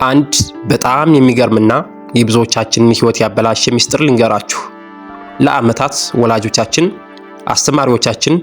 አንድ በጣም የሚገርምና የብዙዎቻችንን ሕይወት ያበላሸ ሚስጥር ልንገራችሁ። ለዓመታት ወላጆቻችን፣ አስተማሪዎቻችን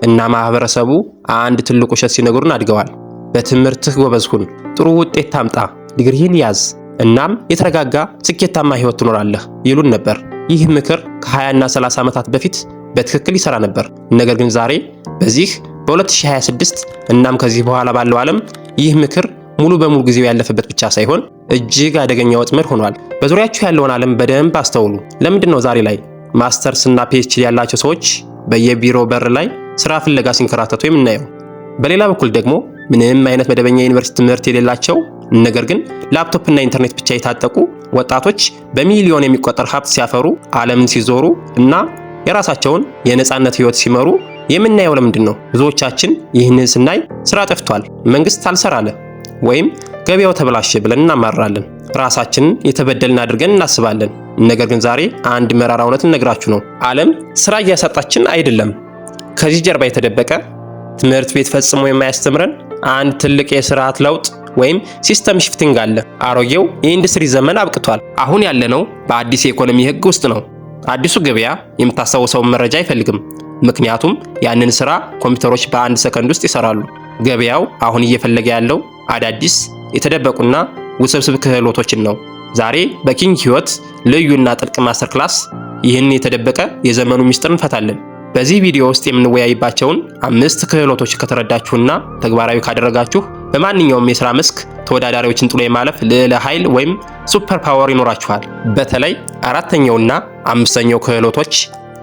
እና ማህበረሰቡ አንድ ትልቅ ውሸት ሲነግሩን አድገዋል። በትምህርትህ ጎበዝ ሁን፣ ጥሩ ውጤት ታምጣ፣ ዲግሪህን ያዝ፣ እናም የተረጋጋ ስኬታማ ሕይወት ትኖራለህ ይሉን ነበር። ይህ ምክር ከ20 እና 30 ዓመታት በፊት በትክክል ይሰራ ነበር። ነገር ግን ዛሬ በ2026 እናም ከዚህ በኋላ ባለው ዓለም ይህ ምክር ሙሉ በሙሉ ጊዜው ያለፈበት ብቻ ሳይሆን እጅግ አደገኛ ወጥመድ ሆኗል። በዙሪያችሁ ያለውን ዓለም በደንብ አስተውሉ። ለምንድን ነው ዛሬ ላይ ማስተርስ እና ፒኤችዲ ያላቸው ሰዎች በየቢሮ በር ላይ ስራ ፍለጋ ሲንከራተቱ የምናየው? በሌላ በኩል ደግሞ ምንም አይነት መደበኛ ዩኒቨርሲቲ ትምህርት የሌላቸው ነገር ግን ላፕቶፕ እና ኢንተርኔት ብቻ የታጠቁ ወጣቶች በሚሊዮን የሚቆጠር ሀብት ሲያፈሩ፣ ዓለምን ሲዞሩ እና የራሳቸውን የነጻነት ህይወት ሲመሩ የምናየው ለምንድን ነው? ብዙዎቻችን ይህንን ስናይ ስራ ጠፍቷል፣ መንግስት አልሰራለ ወይም ገበያው ተበላሸ ብለን እናማራለን። ራሳችንን የተበደልን አድርገን እናስባለን። ነገር ግን ዛሬ አንድ መራራ እውነት ልነግራችሁ ነው። ዓለም ስራ እያሳጣችን አይደለም። ከዚህ ጀርባ የተደበቀ ትምህርት ቤት ፈጽሞ የማያስተምረን አንድ ትልቅ የስርዓት ለውጥ ወይም ሲስተም ሽፍቲንግ አለ። አሮጌው የኢንዱስትሪ ዘመን አብቅቷል። አሁን ያለነው በአዲስ የኢኮኖሚ ህግ ውስጥ ነው። አዲሱ ገበያ የምታስታውሰውን መረጃ አይፈልግም፣ ምክንያቱም ያንን ስራ ኮምፒውተሮች በአንድ ሰከንድ ውስጥ ይሰራሉ። ገበያው አሁን እየፈለገ ያለው አዳዲስ የተደበቁና ውስብስብ ክህሎቶችን ነው። ዛሬ በኪንግ ህይወት ልዩና ጥልቅ ማስተር ክላስ ይህን የተደበቀ የዘመኑ ሚስጥር እንፈታለን። በዚህ ቪዲዮ ውስጥ የምንወያይባቸውን 5 ክህሎቶች ከተረዳችሁና ተግባራዊ ካደረጋችሁ በማንኛውም የሥራ መስክ ተወዳዳሪዎችን ጥሎ የማለፍ ልዕለ ኃይል ወይም ሱፐር ፓወር ይኖራችኋል። በተለይ 4ኛውና 5ኛው ክህሎቶች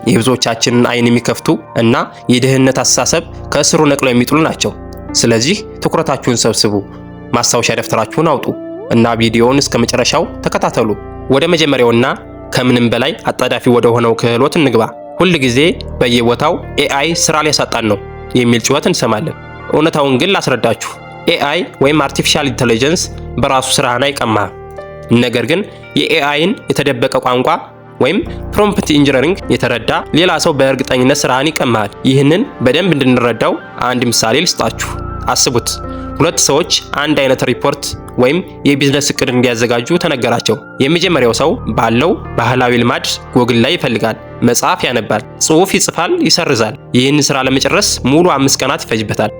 የብዙዎቻችንን አይን የሚከፍቱ እና የድህነት አስተሳሰብ ከስሩ ነቅለው የሚጥሉ ናቸው። ስለዚህ ትኩረታችሁን ሰብስቡ፣ ማስታወሻ ደፍተራችሁን አውጡ እና ቪዲዮውን እስከ መጨረሻው ተከታተሉ። ወደ መጀመሪያውና ከምንም በላይ አጣዳፊ ወደ ሆነው ክህሎት እንግባ። ሁል ጊዜ በየቦታው ኤአይ ስራ ሊያሳጣን ነው የሚል ጩኸት እንሰማለን። እውነታውን ግን ላስረዳችሁ። ኤአይ ወይም አርቲፊሻል ኢንተለጀንስ በራሱ ስራህን አይቀማህም። ነገር ግን የኤአይን የተደበቀ ቋንቋ ወይም ፕሮምፕት ኢንጂነሪንግ የተረዳ ሌላ ሰው በእርግጠኝነት ስራህን ይቀማሃል። ይህንን በደንብ እንድንረዳው አንድ ምሳሌ ልስጣችሁ። አስቡት፣ 2 ሰዎች አንድ አይነት ሪፖርት ወይም የቢዝነስ እቅድ እንዲያዘጋጁ ተነገራቸው። የመጀመሪያው ሰው ባለው ባህላዊ ልማድ ጎግል ላይ ይፈልጋል፣ መጽሐፍ ያነባል፣ ጽሑፍ ይጽፋል፣ ይሰርዛል። ይህን ስራ ለመጨረስ ሙሉ 5 ቀናት ይፈጅበታል።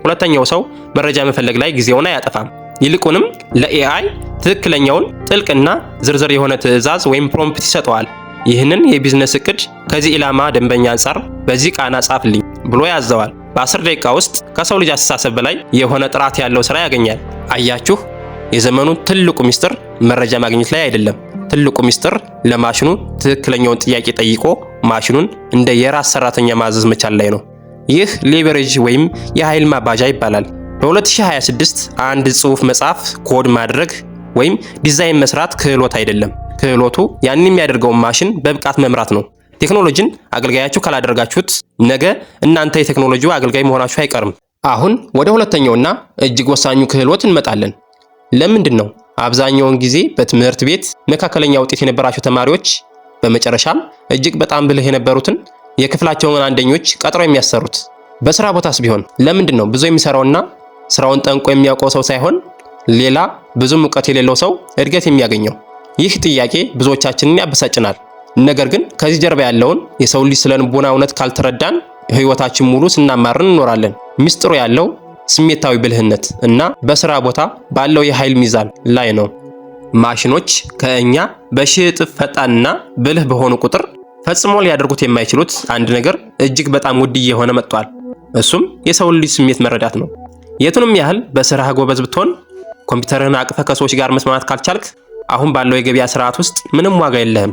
ሁለተኛው ሰው መረጃ መፈለግ ላይ ጊዜውን አያጠፋም። ይልቁንም ለኤአይ ትክክለኛውን ጥልቅና ዝርዝር የሆነ ትዕዛዝ ወይም ፕሮምፕት ይሰጠዋል። ይህንን የቢዝነስ እቅድ ከዚህ ኢላማ ደንበኛ አንጻር በዚህ ቃና ጻፍልኝ ብሎ ያዘዋል። በ10 ደቂቃ ውስጥ ከሰው ልጅ አስተሳሰብ በላይ የሆነ ጥራት ያለው ስራ ያገኛል። አያችሁ፣ የዘመኑ ትልቁ ሚስጥር መረጃ ማግኘት ላይ አይደለም። ትልቁ ሚስጥር ለማሽኑ ትክክለኛውን ጥያቄ ጠይቆ ማሽኑን እንደ የራስ ሰራተኛ ማዘዝ መቻል ላይ ነው። ይህ ሌቨሬጅ ወይም የኃይል ማባዣ ይባላል። በ2026 አንድ ጽሑፍ መጻፍ፣ ኮድ ማድረግ ወይም ዲዛይን መስራት ክህሎት አይደለም። ክህሎቱ ያንን የሚያደርገውን ማሽን በብቃት መምራት ነው። ቴክኖሎጂን አገልጋያችሁ ካላደረጋችሁት ነገ እናንተ የቴክኖሎጂው አገልጋይ መሆናችሁ አይቀርም። አሁን ወደ ሁለተኛውና እጅግ ወሳኙ ክህሎት እንመጣለን። ለምንድን ነው አብዛኛውን ጊዜ በትምህርት ቤት መካከለኛ ውጤት የነበራቸው ተማሪዎች በመጨረሻም እጅግ በጣም ብልህ የነበሩትን የክፍላቸውን አንደኞች ቀጥረው የሚያሰሩት? በስራ ቦታስ ቢሆን ለምንድን ነው ብዙ የሚሰራውና ስራውን ጠንቆ የሚያውቀው ሰው ሳይሆን ሌላ ብዙም እውቀት የሌለው ሰው እድገት የሚያገኘው? ይህ ጥያቄ ብዙዎቻችንን ያበሳጭናል። ነገር ግን ከዚህ ጀርባ ያለውን የሰው ልጅ ስለንቦና እውነት ካልተረዳን ህይወታችን ሙሉ ስናማርን እንኖራለን። ሚስጥሩ ያለው ስሜታዊ ብልህነት እና በስራ ቦታ ባለው የኃይል ሚዛን ላይ ነው። ማሽኖች ከእኛ በሺህ እጥፍ ፈጣንና ብልህ በሆኑ ቁጥር ፈጽሞ ሊያደርጉት የማይችሉት አንድ ነገር እጅግ በጣም ውድ እየሆነ መጥቷል። እሱም የሰው ልጅ ስሜት መረዳት ነው። የቱንም ያህል በስራህ ጎበዝ ብትሆን ኮምፒውተርህን አቅፈህ ከሰዎች ጋር መስማማት ካልቻልክ አሁን ባለው የገበያ ስርዓት ውስጥ ምንም ዋጋ የለህም።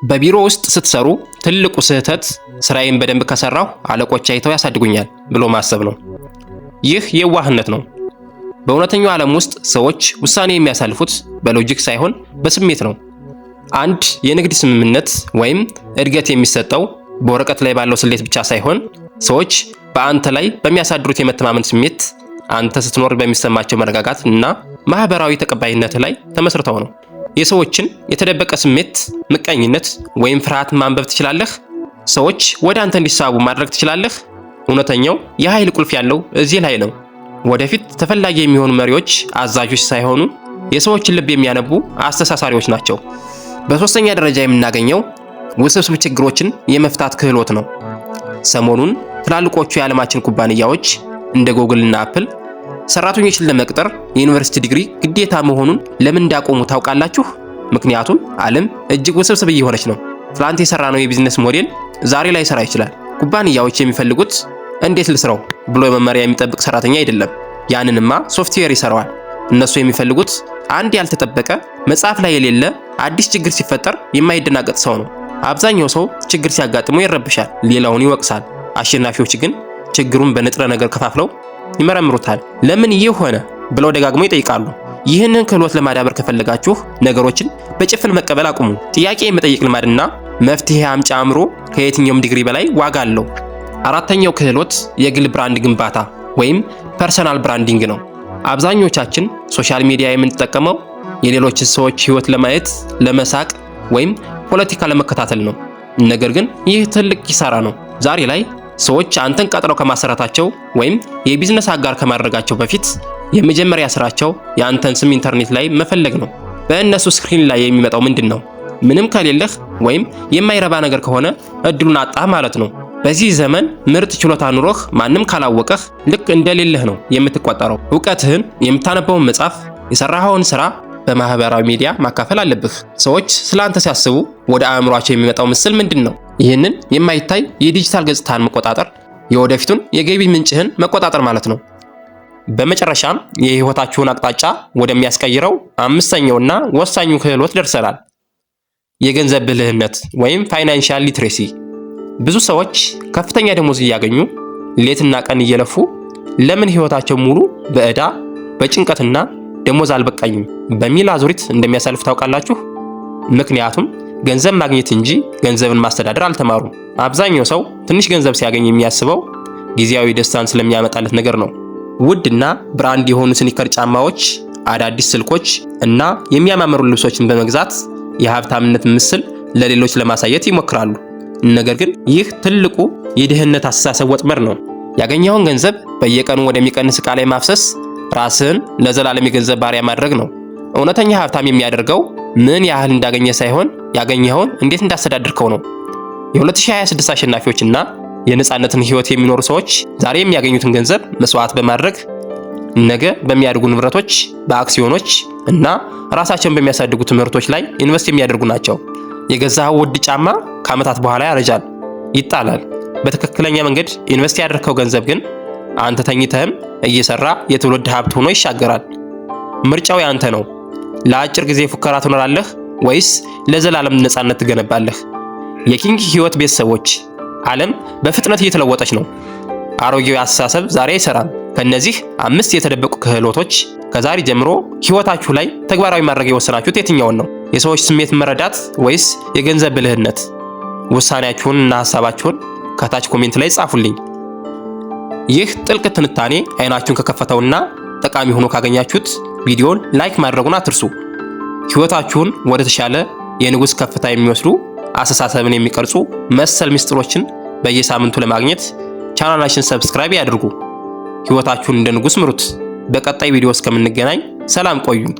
በቢሮ ውስጥ ስትሰሩ ትልቁ ስህተት ስራዬን በደንብ ከሰራሁ አለቆች አይተው ያሳድጉኛል ብሎ ማሰብ ነው። ይህ የዋህነት ነው። በእውነተኛው ዓለም ውስጥ ሰዎች ውሳኔ የሚያሳልፉት በሎጂክ ሳይሆን በስሜት ነው። አንድ የንግድ ስምምነት ወይም እድገት የሚሰጠው በወረቀት ላይ ባለው ስሌት ብቻ ሳይሆን ሰዎች በአንተ ላይ በሚያሳድሩት የመተማመን ስሜት፣ አንተ ስትኖር በሚሰማቸው መረጋጋት እና ማህበራዊ ተቀባይነት ላይ ተመስርተው ነው። የሰዎችን የተደበቀ ስሜት፣ ምቀኝነት ወይም ፍርሃት ማንበብ ትችላለህ። ሰዎች ወደ አንተ እንዲሳቡ ማድረግ ትችላለህ። እውነተኛው የኃይል ቁልፍ ያለው እዚህ ላይ ነው። ወደፊት ተፈላጊ የሚሆኑ መሪዎች አዛዦች ሳይሆኑ የሰዎችን ልብ የሚያነቡ አስተሳሳሪዎች ናቸው። በሶስተኛ ደረጃ የምናገኘው ውስብስብ ችግሮችን የመፍታት ክህሎት ነው። ሰሞኑን ትላልቆቹ የዓለማችን ኩባንያዎች እንደ ጉግል እና አፕል ሰራተኞችን ለመቅጠር የዩኒቨርሲቲ ዲግሪ ግዴታ መሆኑን ለምን እንዳቆሙ ታውቃላችሁ? ምክንያቱም ዓለም እጅግ ውስብስብ እየሆነች ነው። ትላንት የሰራነው የቢዝነስ ሞዴል ዛሬ ላይ ሰራ ይችላል። ኩባንያዎች የሚፈልጉት እንዴት ልስራው ብሎ መመሪያ የሚጠብቅ ሰራተኛ አይደለም። ያንንማ ሶፍትዌር ይሰራዋል። እነሱ የሚፈልጉት አንድ ያልተጠበቀ መጽሐፍ ላይ የሌለ አዲስ ችግር ሲፈጠር የማይደናገጥ ሰው ነው። አብዛኛው ሰው ችግር ሲያጋጥመው ይረብሻል፣ ሌላውን ይወቅሳል። አሸናፊዎች ግን ችግሩን በንጥረ ነገር ከፋፍለው ይመረምሩታል። ለምን ይህ ሆነ ብለው ደጋግመው ይጠይቃሉ። ይህንን ክህሎት ለማዳበር ከፈለጋችሁ ነገሮችን በጭፍን መቀበል አቁሙ። ጥያቄ የመጠየቅ ልማድና መፍትሄ አምጪ አእምሮ ከየትኛውም ዲግሪ በላይ ዋጋ አለው። አራተኛው ክህሎት የግል ብራንድ ግንባታ ወይም ፐርሰናል ብራንዲንግ ነው። አብዛኞቻችን ሶሻል ሚዲያ የምንጠቀመው የሌሎችን ሰዎች ህይወት ለማየት፣ ለመሳቅ ወይም ፖለቲካ ለመከታተል ነው። ነገር ግን ይህ ትልቅ ኪሳራ ነው። ዛሬ ላይ ሰዎች አንተን ቀጥረው ከማሰራታቸው ወይም የቢዝነስ አጋር ከማድረጋቸው በፊት የመጀመሪያ ስራቸው የአንተን ስም ኢንተርኔት ላይ መፈለግ ነው። በእነሱ ስክሪን ላይ የሚመጣው ምንድን ነው? ምንም ከሌለህ ወይም የማይረባ ነገር ከሆነ እድሉን አጣህ ማለት ነው። በዚህ ዘመን ምርጥ ችሎታ ኑሮህ ማንም ካላወቀህ ልክ እንደሌለህ ነው የምትቆጠረው። ዕውቀትህን፣ የምታነበውን መጽሐፍ፣ የሰራኸውን ስራ በማህበራዊ ሚዲያ ማካፈል አለብህ። ሰዎች ስላንተ ሲያስቡ ወደ አእምሯቸው የሚመጣው ምስል ምንድን ነው? ይህንን የማይታይ የዲጂታል ገጽታን መቆጣጠር የወደፊቱን የገቢ ምንጭህን መቆጣጠር ማለት ነው። በመጨረሻም የህይወታችሁን አቅጣጫ ወደሚያስቀይረው አምስተኛውና ወሳኙ ክህሎት ደርሰናል። የገንዘብ ብልህነት ወይም ፋይናንሻል ሊትሬሲ። ብዙ ሰዎች ከፍተኛ ደሞዝ እያገኙ ሌትና ቀን እየለፉ ለምን ህይወታቸው ሙሉ በዕዳ በጭንቀትና ደሞዝ አልበቃኝም በሚል አዙሪት እንደሚያሳልፍ ታውቃላችሁ? ምክንያቱም ገንዘብ ማግኘት እንጂ ገንዘብን ማስተዳደር አልተማሩም። አብዛኛው ሰው ትንሽ ገንዘብ ሲያገኝ የሚያስበው ጊዜያዊ ደስታን ስለሚያመጣለት ነገር ነው። ውድና ብራንድ የሆኑ ስኒከር ጫማዎች፣ አዳዲስ ስልኮች እና የሚያማምሩ ልብሶችን በመግዛት የሀብታምነት ምስል ለሌሎች ለማሳየት ይሞክራሉ። ነገር ግን ይህ ትልቁ የድህነት አስተሳሰብ ወጥመድ ነው። ያገኘኸውን ገንዘብ በየቀኑ ወደሚቀንስ ዕቃ ላይ ማፍሰስ ራስህን ለዘላለም የገንዘብ ባሪያ ማድረግ ነው። እውነተኛ ሀብታም የሚያደርገው ምን ያህል እንዳገኘ ሳይሆን ያገኘኸውን እንዴት እንዳስተዳድርከው ነው። የ2026 አሸናፊዎችና የነጻነትን ህይወት የሚኖሩ ሰዎች ዛሬ የሚያገኙትን ገንዘብ መስዋዕት በማድረግ ነገ በሚያድጉ ንብረቶች፣ በአክሲዮኖች እና ራሳቸውን በሚያሳድጉ ትምህርቶች ላይ ኢንቨስት የሚያደርጉ ናቸው። የገዛኸው ውድ ጫማ ከዓመታት በኋላ ያረጃል፣ ይጣላል። በትክክለኛ መንገድ ኢንቨስት ያደረከው ገንዘብ ግን አንተ ተኝተህም እየሰራ የትውልድ ሀብት ሆኖ ይሻገራል። ምርጫው ያንተ ነው። ለአጭር ጊዜ ፉከራ ትኖራለህ ወይስ ለዘላለም ነጻነት ትገነባለህ? የኪንግ ህይወት ቤተሰቦች፣ ዓለም በፍጥነት እየተለወጠች ነው። አሮጌው አስተሳሰብ ዛሬ አይሰራም። ከነዚህ 5 የተደበቁ ክህሎቶች ከዛሬ ጀምሮ ህይወታችሁ ላይ ተግባራዊ ማድረግ የወሰናችሁት የትኛውን ነው? የሰዎች ስሜት መረዳት ወይስ የገንዘብ ብልህነት? ውሳኔያችሁን እና ሐሳባችሁን ከታች ኮሜንት ላይ ጻፉልኝ። ይህ ጥልቅ ትንታኔ አይናችሁን ከከፈተውና ጠቃሚ ሆኖ ካገኛችሁት ቪዲዮን ላይክ ማድረጉን አትርሱ። ህይወታችሁን ወደ ተሻለ የንጉስ ከፍታ የሚወስዱ አስተሳሰብን የሚቀርጹ መሰል ምስጢሮችን በየሳምንቱ ለማግኘት ቻናላችንን ሰብስክራይብ ያድርጉ። ህይወታችሁን እንደ ንጉስ ምሩት። በቀጣይ ቪዲዮ እስከምንገናኝ ሰላም ቆዩን።